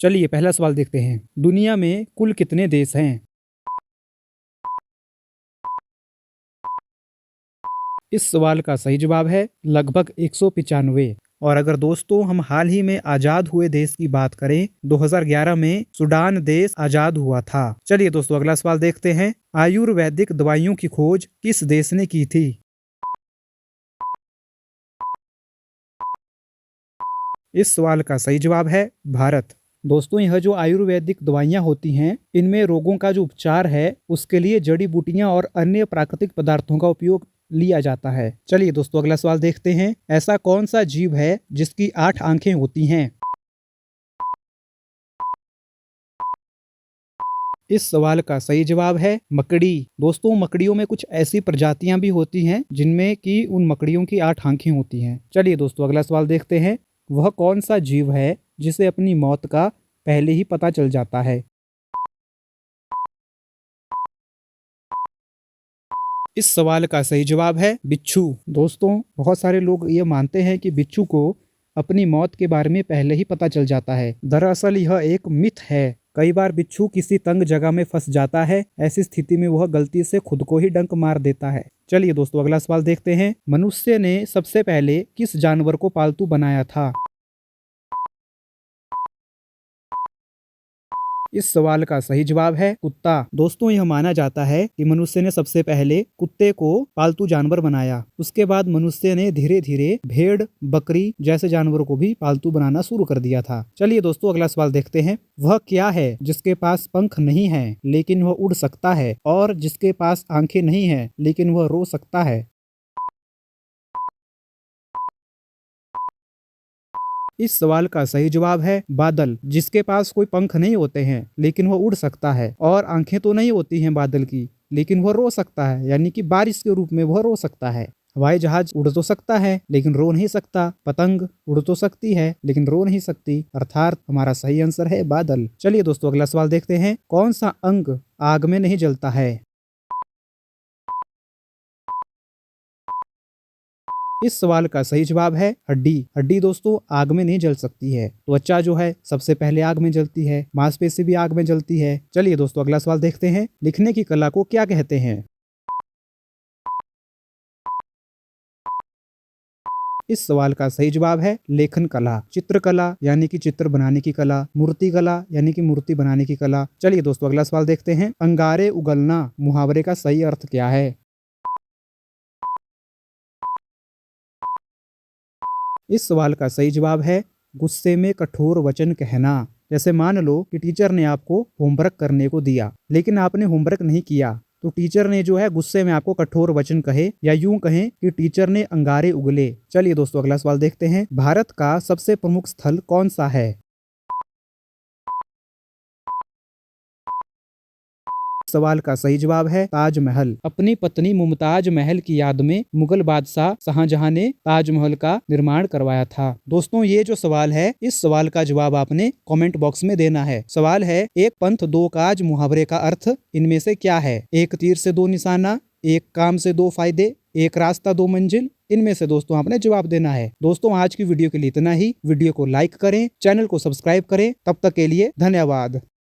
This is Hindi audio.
चलिए पहला सवाल देखते हैं। दुनिया में कुल कितने देश हैं? इस सवाल का सही जवाब है लगभग 195। और अगर दोस्तों हम हाल ही में आजाद हुए देश की बात करें, 2011 में सूडान देश आजाद हुआ था। चलिए दोस्तों अगला सवाल देखते हैं। आयुर्वेदिक दवाइयों की खोज किस देश ने की थी? इस सवाल का सही जवाब है भारत। दोस्तों यह जो आयुर्वेदिक दवाइयाँ होती हैं, इनमें रोगों का जो उपचार है उसके लिए जड़ी बूटियां और अन्य प्राकृतिक पदार्थों का उपयोग लिया जाता है। चलिए दोस्तों अगला सवाल देखते हैं। ऐसा कौन सा जीव है जिसकी 8 आंखें होती हैं? इस सवाल का सही जवाब है मकड़ी। दोस्तों मकड़ियों में कुछ ऐसी प्रजातियां भी होती हैं जिनमें कि उन मकड़ियों की 8 आंखें होती हैं। चलिए दोस्तों अगला सवाल देखते हैं। वह कौन सा जीव है जिसे अपनी मौत का पहले ही पता चल जाता है? इस सवाल का सही जवाब है बिच्छू। दोस्तों बहुत सारे लोग ये मानते हैं कि बिच्छू को अपनी मौत के बारे में पहले ही पता चल जाता है। दरअसल यह एक मिथ है। कई बार बिच्छू किसी तंग जगह में फंस जाता है। ऐसी स्थिति में वह गलती से खुद को ही डंक मार देता है। चलिए दोस्तों अगला सवाल देखते हैं। मनुष्य ने सबसे पहले किस जानवर को पालतू बनाया था? इस सवाल का सही जवाब है कुत्ता। दोस्तों यह माना जाता है कि मनुष्य ने सबसे पहले कुत्ते को पालतू जानवर बनाया। उसके बाद मनुष्य ने धीरे धीरे भेड़, बकरी जैसे जानवरों को भी पालतू बनाना शुरू कर दिया था। चलिए दोस्तों अगला सवाल देखते हैं। वह क्या है जिसके पास पंख नहीं है लेकिन वह उड़ सकता है, और जिसके पास आंखें नहीं है लेकिन वह रो सकता है? इस सवाल का सही जवाब है बादल। जिसके पास कोई पंख नहीं होते हैं लेकिन वह उड़ सकता है, और आंखें तो नहीं होती हैं बादल की, लेकिन वह रो सकता है, यानी कि बारिश के रूप में वह रो सकता है। हवाई जहाज उड़ तो सकता है लेकिन रो नहीं सकता। पतंग उड़ तो सकती है लेकिन रो नहीं सकती। अर्थात हमारा सही आंसर है बादल। चलिए दोस्तों अगला सवाल देखते हैं। कौन सा अंग आग में नहीं जलता है? इस सवाल का सही जवाब है हड्डी। हड्डी दोस्तों आग में नहीं जल सकती है। त्वचा जो है सबसे पहले आग में जलती है। मांसपेशी भी आग में जलती है। चलिए दोस्तों अगला सवाल देखते हैं। लिखने की कला को क्या कहते हैं? इस सवाल का सही जवाब है लेखन कला। चित्रकला यानी कि चित्र बनाने की कला, मूर्ति कला यानी कि मूर्ति बनाने की कला। चलिए दोस्तों अगला सवाल देखते हैं। अंगारे उगलना मुहावरे का सही अर्थ क्या है? इस सवाल का सही जवाब है गुस्से में कठोर वचन कहना। जैसे मान लो कि टीचर ने आपको होमवर्क करने को दिया लेकिन आपने होमवर्क नहीं किया, तो टीचर ने जो है गुस्से में आपको कठोर वचन कहे, या यूं कहें कि टीचर ने अंगारे उगले। चलिए दोस्तों अगला सवाल देखते हैं। भारत का सबसे प्रमुख स्थल कौन सा है? सवाल का सही जवाब है ताजमहल। अपनी पत्नी मुमताज महल की याद में मुगल बादशाह शाहजहां ने ताजमहल का निर्माण करवाया था। दोस्तों ये जो सवाल है, इस सवाल का जवाब आपने कमेंट बॉक्स में देना है। सवाल है एक पंथ दो काज मुहावरे का अर्थ इनमें से क्या है? एक तीर से दो निशाना, एक काम से दो फायदे, एक रास्ता दो मंजिल। इनमें से दोस्तों आपने जवाब देना है। दोस्तों आज की वीडियो के लिए इतना ही। वीडियो को लाइक करें, चैनल को सब्सक्राइब करें। तब तक के लिए धन्यवाद।